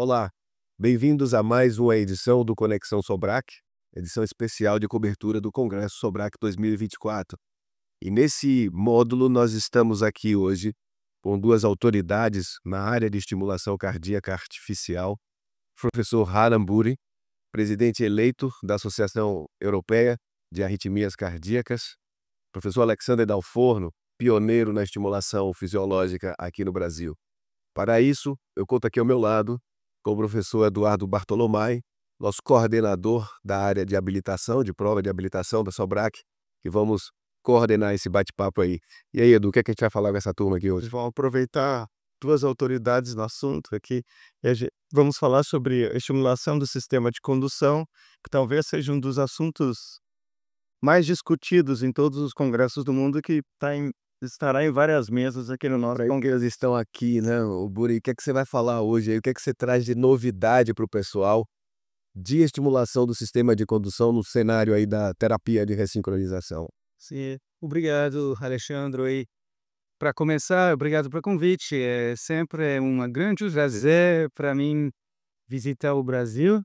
Olá, bem-vindos a mais uma edição do Conexão Sobrac, edição especial de cobertura do Congresso Sobrac 2024. E nesse módulo nós estamos aqui hoje com duas autoridades na área de estimulação cardíaca artificial, professor Hanan Buri, presidente eleito da Associação Europeia de Arritmias Cardíacas, professor Alexander Dalforno, pioneiro na estimulação fisiológica aqui no Brasil. Para isso, eu conto aqui ao meu lado com o professor Eduardo Bartolomai, nosso coordenador da área de habilitação, de prova de habilitação da Sobrac, que vamos coordenar esse bate-papo aí. E aí, Edu, o que é que a gente vai falar com essa turma aqui hoje? Vamos aproveitar duas autoridades no assunto aqui e vamos falar sobre a estimulação do sistema de condução, que talvez seja um dos assuntos mais discutidos em todos os congressos do mundo, que estará em várias mesas aqui no nosso Para que eles estão aqui, né, o Buri, o que é que você vai falar hoje aí? O que é que você traz de novidade para o pessoal de estimulação do sistema de condução no cenário aí da terapia de ressincronização? Sim, obrigado, Alexandre. Para começar, obrigado pelo convite. É sempre um grande prazer para mim visitar o Brasil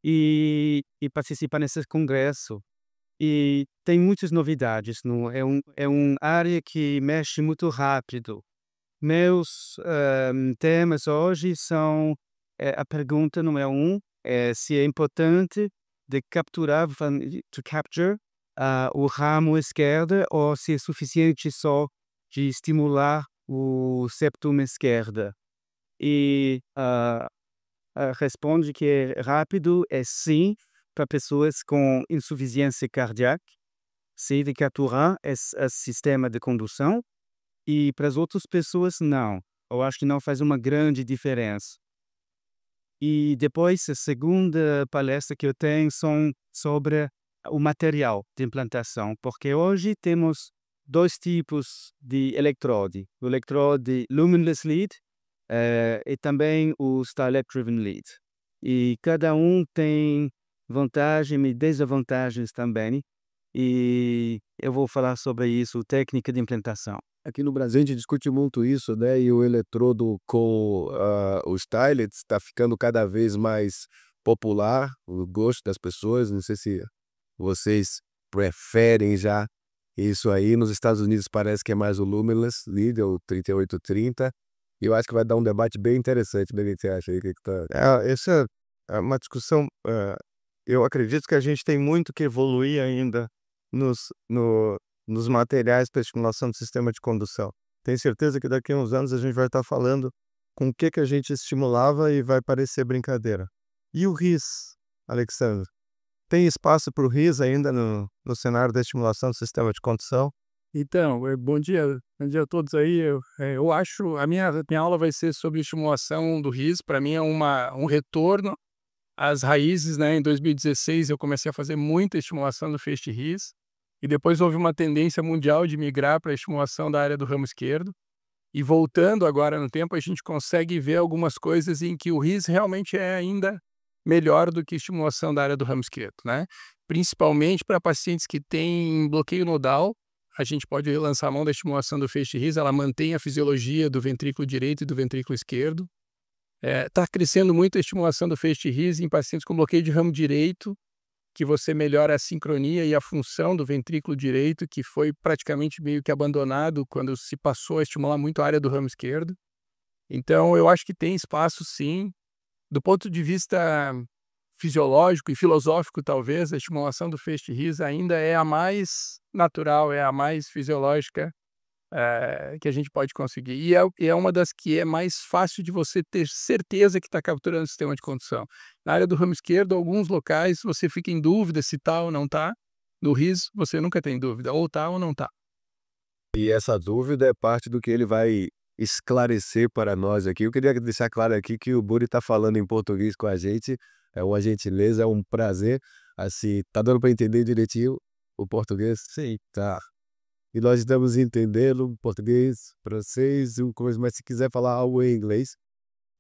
e participar nesse congresso. E tem muitas novidades. Não? É uma área que mexe muito rápido. Meus temas hoje são a pergunta número 1, se é importante de capturar, to capture, o ramo esquerdo ou se é suficiente só de estimular o septum esquerdo. E responde que é rápido, é sim, para pessoas com insuficiência cardíaca, se de capturar esse sistema de condução, e para as outras pessoas não. Eu acho que não faz uma grande diferença. E depois, a segunda palestra que eu tenho são sobre o material de implantação, porque hoje temos dois tipos de eletrode. O eletrode luminless lead e também o starlight driven lead. E cada um tem vantagens e desvantagens também. E eu vou falar sobre isso, técnica de implantação. Aqui no Brasil a gente discute muito isso, né? E o eletrodo com o stylet está ficando cada vez mais popular, o gosto das pessoas. Não sei se vocês preferem já isso aí. Nos Estados Unidos parece que é mais o luminless lead, o 3830. E eu acho que vai dar um debate bem interessante. O que você acha aí? essa é uma discussão. Eu acredito que a gente tem muito que evoluir ainda nos materiais para estimulação do sistema de condução. Tenho certeza que daqui a uns anos a gente vai estar falando com o que a gente estimulava e vai parecer brincadeira. E o RIS, Alexandre? Tem espaço para o RIS ainda no cenário da estimulação do sistema de condução? Então, bom dia a todos aí. Eu acho, a minha aula vai ser sobre estimulação do RIS. Para mim é um retorno às raízes, né? Em 2016 eu comecei a fazer muita estimulação do feixe RIS e depois houve uma tendência mundial de migrar para a estimulação da área do ramo esquerdo. E voltando agora no tempo, a gente consegue ver algumas coisas em que o RIS realmente é ainda melhor do que estimulação da área do ramo esquerdo, né? Principalmente para pacientes que têm bloqueio nodal. A gente pode lançar a mão da estimulação do feixe RIS, ela mantém a fisiologia do ventrículo direito e do ventrículo esquerdo. Está crescendo muito a estimulação do feixe RIS em pacientes com bloqueio de ramo direito, que você melhora a sincronia e a função do ventrículo direito, que foi praticamente meio que abandonado quando se passou a estimular muito a área do ramo esquerdo. Então, eu acho que tem espaço, sim. Do ponto de vista fisiológico e filosófico, talvez, a estimulação do feixe RIS ainda é a mais natural, é a mais fisiológica que a gente pode conseguir. E é uma das que é mais fácil de você ter certeza que está capturando o sistema de condução. Na área do ramo esquerdo, alguns locais você fica em dúvida se está ou não está. No RIS, você nunca tem dúvida, ou está ou não está. E essa dúvida é parte do que ele vai esclarecer para nós aqui. Eu queria deixar claro aqui que o Buri está falando em português com a gente. É uma gentileza, é um prazer. Assim, tá dando para entender direitinho o português? Sim. Tá. E nós estamos entendendo português, francês, coisa, mas se quiser falar algo em inglês,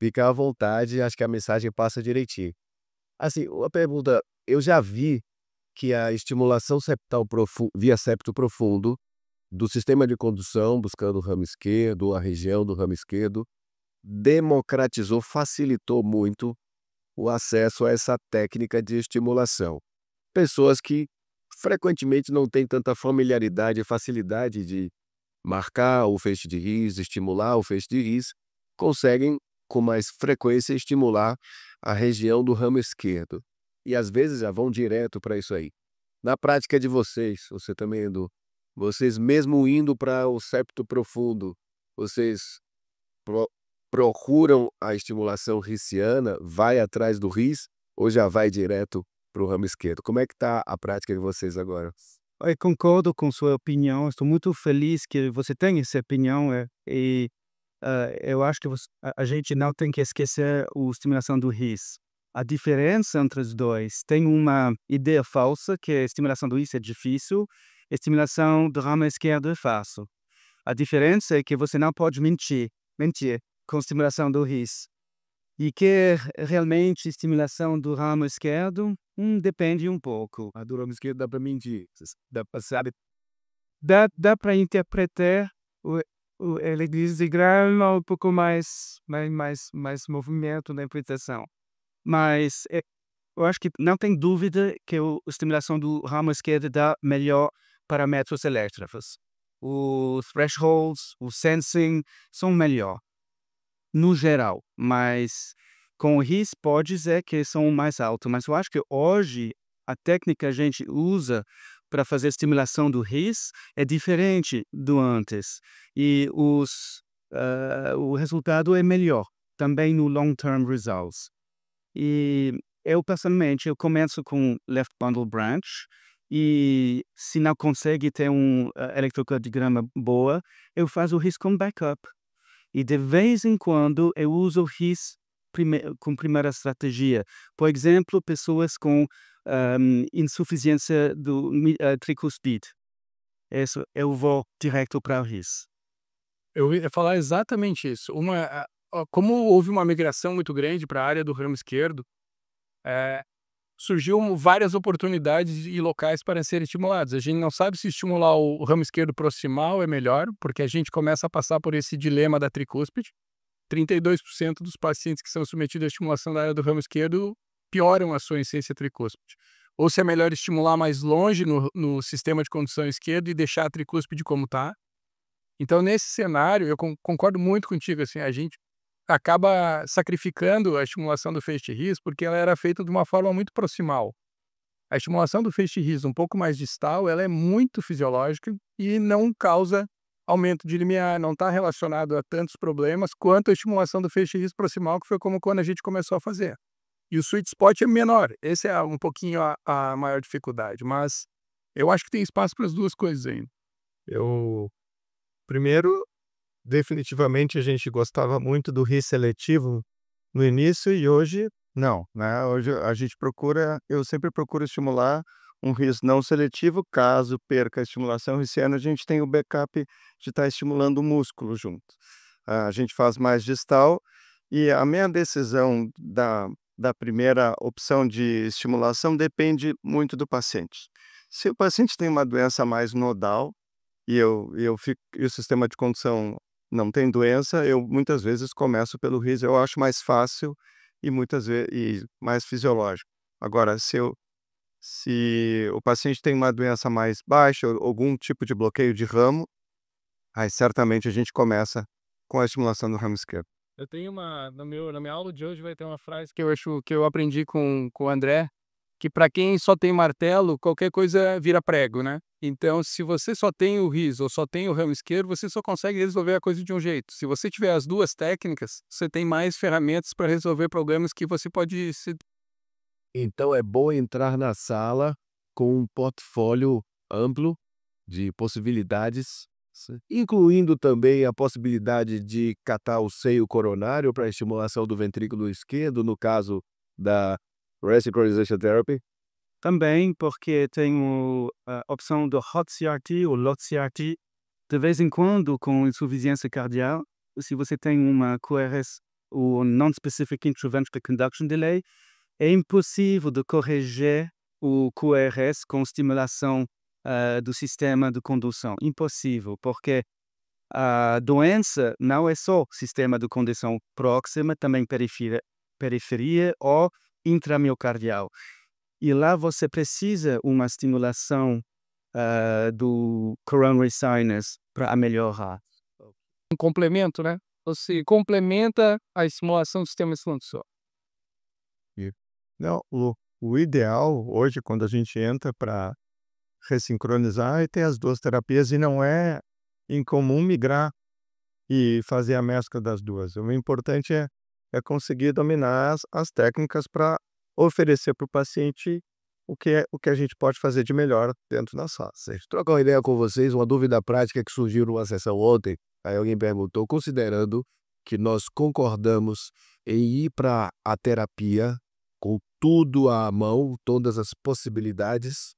fica à vontade, acho que a mensagem passa direitinho. Assim, uma pergunta, eu já vi que a estimulação septal via septo profundo do sistema de condução, buscando o ramo esquerdo, a região do ramo esquerdo, democratizou, facilitou muito o acesso a essa técnica de estimulação. Pessoas que frequentemente não têm tanta familiaridade e facilidade de marcar o feixe de His, estimular o feixe de His, conseguem com mais frequência estimular a região do ramo esquerdo. E às vezes já vão direto para isso aí. Na prática de vocês, você também, Edu, vocês mesmo indo para o septo profundo, vocês procuram a estimulação hissiana, vai atrás do His ou já vai direto para o ramo esquerdo? Como é que está a prática de vocês agora? Eu concordo com sua opinião. Estou muito feliz que você tem essa opinião. Eu acho que a gente não tem que esquecer a estimulação do RIS. A diferença entre os dois tem uma ideia falsa que a estimulação do RIS é difícil, a estimulação do ramo esquerdo é fácil. A diferença é que você não pode mentir com a estimulação do RIS. E que realmente a estimulação do ramo esquerdo depende um pouco. A do ramo esquerdo dá para mentir, dá para saber. Dá para interpretar o eletrocardiograma um pouco mais movimento na interpretação. Mas eu acho que não tem dúvida que a estimulação do ramo esquerdo dá melhor parâmetros elétricos. Os thresholds, o sensing são melhor, no geral. Mas com o RIS pode dizer que são mais altos. Mas eu acho que hoje a técnica que a gente usa para fazer estimulação do RIS é diferente do antes. E o resultado é melhor, também no long-term results. E eu, pessoalmente, eu começo com left bundle branch e se não consegue ter eletrocardiograma boa, eu faço o RIS com backup. E de vez em quando eu uso o RIS com primeira estratégia. Por exemplo, pessoas com insuficiência do tricuspide. Eu vou direto para o RIS. Eu ia falar exatamente isso. Como houve uma migração muito grande para a área do ramo esquerdo, surgiu várias oportunidades e locais para serem estimulados. A gente não sabe se estimular o ramo esquerdo proximal é melhor, porque a gente começa a passar por esse dilema da tricúspide. 32% dos pacientes que são submetidos à estimulação da área do ramo esquerdo pioram a sua insuficiência tricúspide. Ou se é melhor estimular mais longe no sistema de condução esquerdo e deixar a tricúspide como está. Então, nesse cenário, eu concordo muito contigo, assim, a gente acaba sacrificando a estimulação do feixe RIS porque ela era feita de uma forma muito proximal. A estimulação do feixe RIS um pouco mais distal, ela é muito fisiológica e não causa aumento de limiar, não está relacionado a tantos problemas quanto a estimulação do feixe RIS proximal, que foi como quando a gente começou a fazer. E o sweet spot é menor, esse é um pouquinho a maior dificuldade, mas eu acho que tem espaço para as duas coisas ainda. Primeiro, definitivamente a gente gostava muito do RIS seletivo no início e hoje não, né? Hoje eu sempre procuro estimular um RIS não seletivo. Caso perca a estimulação hissiana, a gente tem o backup de estar estimulando o músculo junto. A gente faz mais distal e a minha decisão da primeira opção de estimulação depende muito do paciente. Se o paciente tem uma doença mais nodal e o sistema de condução não tem doença, eu muitas vezes começo pelo RIS, eu acho mais fácil e muitas vezes e mais fisiológico. Agora, se o paciente tem uma doença mais baixa, ou algum tipo de bloqueio de ramo, aí certamente a gente começa com a estimulação do ramo esquerdo. Eu tenho na minha aula de hoje vai ter uma frase que eu aprendi com o André, que para quem só tem martelo, qualquer coisa vira prego, né? Então, se você só tem o RIS ou só tem o ramo esquerdo, você só consegue resolver a coisa de um jeito. Se você tiver as duas técnicas, você tem mais ferramentas para resolver problemas que você pode se... Então é bom entrar na sala com um portfólio amplo de possibilidades, incluindo também a possibilidade de catar o seio coronário para estimulação do ventrículo esquerdo, no caso da Resynchronization Therapy. Também porque tem a opção do Hot CRT ou Lot CRT. De vez em quando, com insuficiência cardíaca, se você tem uma QRS ou Non-Specific Interventional Conduction Delay, é impossível de corrigir o QRS com estimulação do sistema de condução. Impossível, porque a doença não é só sistema de condução próxima, também periferia ou intramiocardial. E lá você precisa uma estimulação do coronary sinus para melhorar. Um complemento, né? Você complementa a estimulação do sistema de condução. Não, o ideal hoje, quando a gente entra para ressincronizar, é ter as duas terapias e não é incomum migrar e fazer a mescla das duas. O importante é conseguir dominar as técnicas para oferecer para o paciente o que a gente pode fazer de melhor dentro da sala. Trocar uma ideia com vocês, uma dúvida prática que surgiu numa sessão ontem. Aí alguém perguntou, considerando que nós concordamos em ir para a terapia com tudo à mão, todas as possibilidades,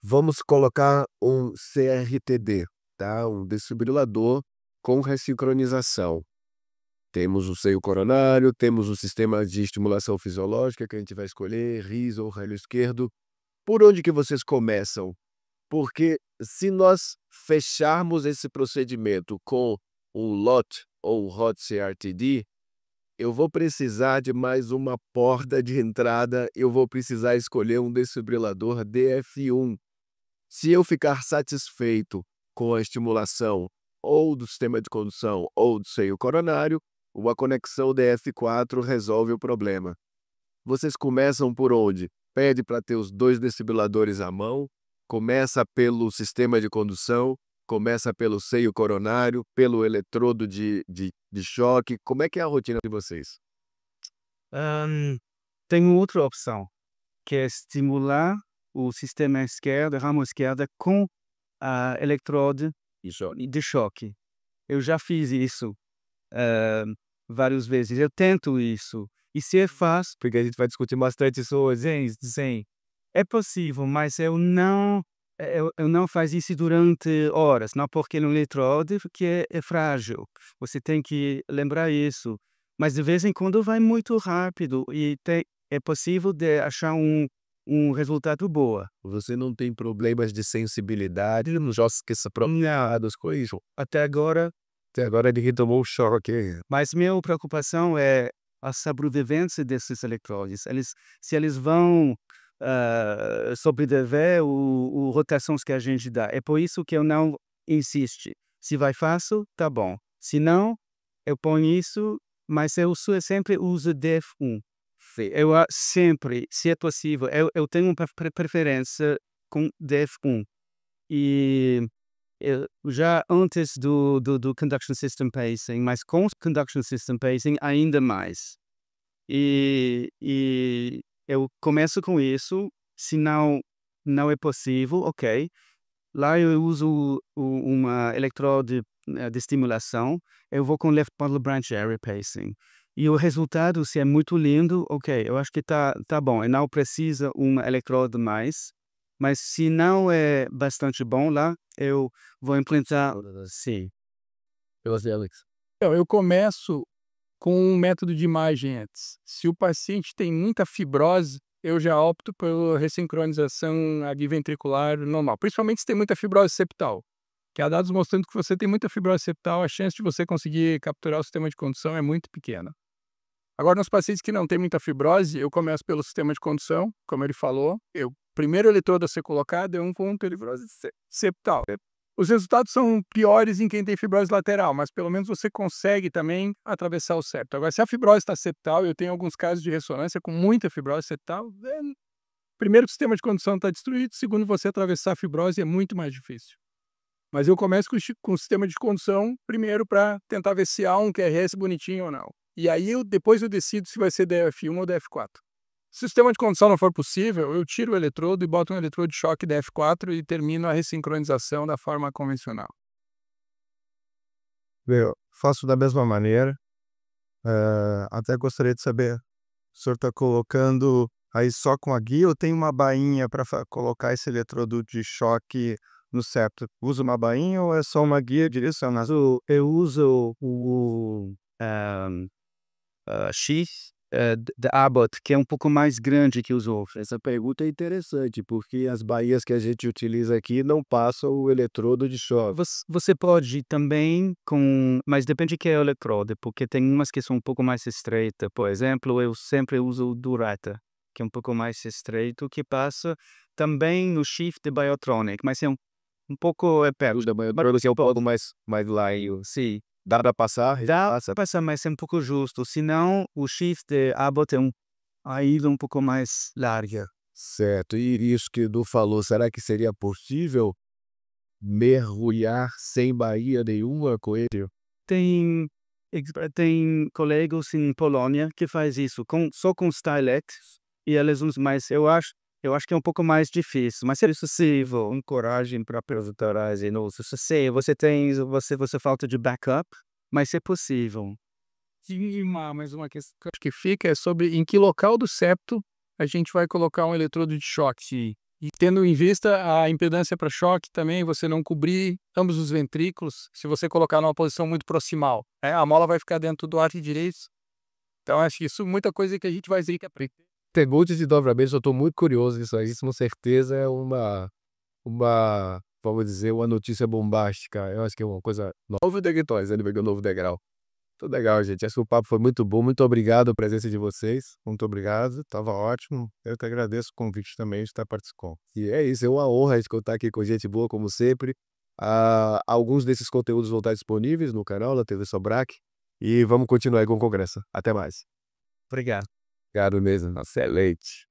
vamos colocar um CRTD, tá? Um desfibrilador com ressincronização. Temos o seio coronário, temos o sistema de estimulação fisiológica que a gente vai escolher, RIS ou relho esquerdo. Por onde que vocês começam? Porque se nós fecharmos esse procedimento com um LOT ou um HOT CRTD, eu vou precisar de mais uma porta de entrada, eu vou precisar escolher um desfibrilador DF1. Se eu ficar satisfeito com a estimulação ou do sistema de condução ou do seio coronário, uma conexão DF4 resolve o problema. Vocês começam por onde? Pede para ter os dois desfibriladores à mão, começa pelo sistema de condução, começa pelo seio coronário, pelo eletrodo de choque. Como é que é a rotina de vocês? Tenho outra opção, que é estimular o sistema esquerdo, ramo esquerda, com a eletrodo de choque. Eu já fiz isso várias vezes. Eu tento isso. E se é fácil, porque a gente vai discutir bastante isso hoje, sim. É possível, mas eu não faço isso durante horas, não, porque no eletrodo que é frágil. Você tem que lembrar isso. Mas de vez em quando vai muito rápido e é possível de achar um resultado boa. Você não tem problemas de sensibilidade, não já esqueça problemas com isso. Até agora ele tomou o choque. Mas minha preocupação é a sobrevivência desses eletrodos. Se eles vão sobreviver o rotações que a gente dá. É por isso que eu não insisto. Se vai fácil, tá bom. Se não, eu ponho isso, mas eu sempre uso DF1. Eu sempre, se é possível, eu tenho uma preferência com DF1. E já antes do Conduction System Pacing, mas com o Conduction System Pacing ainda mais. E eu começo com isso, se não é possível, ok. Lá eu uso uma eletrodo de estimulação, eu vou com Left Bundle Branch Area Pacing. E o resultado, se é muito lindo, ok, eu acho que tá bom. Eu não preciso uma eletrodo mais. Mas se não é bastante bom lá, eu vou implantar, sim. Então, eu começo com um método de imagem antes. Se o paciente tem muita fibrose, eu já opto pela ressincronização ventricular normal. Principalmente se tem muita fibrose septal. Que há dados mostrando que você tem muita fibrose septal, a chance de você conseguir capturar o sistema de condução é muito pequena. Agora, nos pacientes que não têm muita fibrose, eu começo pelo sistema de condução, como ele falou. O primeiro eletrodo a ser colocado é um com fibrose septal. Os resultados são piores em quem tem fibrose lateral, mas pelo menos você consegue também atravessar o septo. Agora, se a fibrose está septal, eu tenho alguns casos de ressonância com muita fibrose septal, primeiro que o sistema de condução está destruído, segundo, você atravessar a fibrose é muito mais difícil. Mas eu começo com o sistema de condução primeiro para tentar ver se há um QRS bonitinho ou não. E aí depois eu decido se vai ser DF1 ou DF4. Se o sistema de condução não for possível, eu tiro o eletrodo e boto um eletrodo de choque DF4 e termino a ressincronização da forma convencional. Eu faço da mesma maneira. Até gostaria de saber, o senhor está colocando aí só com a guia ou tem uma bainha para colocar esse eletrodo de choque no septo? Usa uma bainha ou é só uma guia direcionada? Eu uso o X da Abbott, que é um pouco mais grande que os outros. Essa pergunta é interessante, porque as baías que a gente utiliza aqui não passam o eletrodo de choque. Você pode também mas depende que é o eletrodo, porque tem umas que são um pouco mais estreitas. Por exemplo, eu sempre uso o Durata, que é um pouco mais estreito, que passa também no Shift de Biotronic, mas é um pouco perto. Os da manhã, para você é um pouco mais lá e Sim, dá para passar? dá Passa. para passar, mas é um pouco justo. Senão, o Shift de Abbott é a ilha um pouco mais larga. Certo. E isso que Edu falou, será que seria possível mergulhar sem baía nenhuma com ele? Tem colegas em Polônia que faz isso só com Stylex e eles usam, mas eu acho que é um pouco mais difícil, mas é possível. Coragem para perguntar assim, nossa, se você falta de backup, mas é possível. E mais uma questão que eu acho que fica é sobre em que local do septo a gente vai colocar um eletrodo de choque. E tendo em vista a impedância para choque também, você não cobrir ambos os ventrículos, se você colocar numa posição muito proximal, a mola vai ficar dentro do átrio direito. Então acho que isso é muita coisa que a gente vai ter que aprender. Perguntas de dobramentos, eu estou muito curioso nisso aí. Isso com certeza é vamos dizer, uma notícia bombástica. Eu acho que é uma coisa novo degrau, ele pegou um novo degrau. Tudo legal, gente. Acho que o papo foi muito bom. Muito obrigado a presença de vocês. Muito obrigado, estava ótimo. Eu que agradeço o convite também de estar participando. E é isso, é uma honra de contar aqui com gente boa, como sempre. Alguns desses conteúdos vão estar disponíveis no canal da TV Sobrac. E vamos continuar aí com o congresso. Até mais. Obrigado. Obrigado mesmo. Excelente.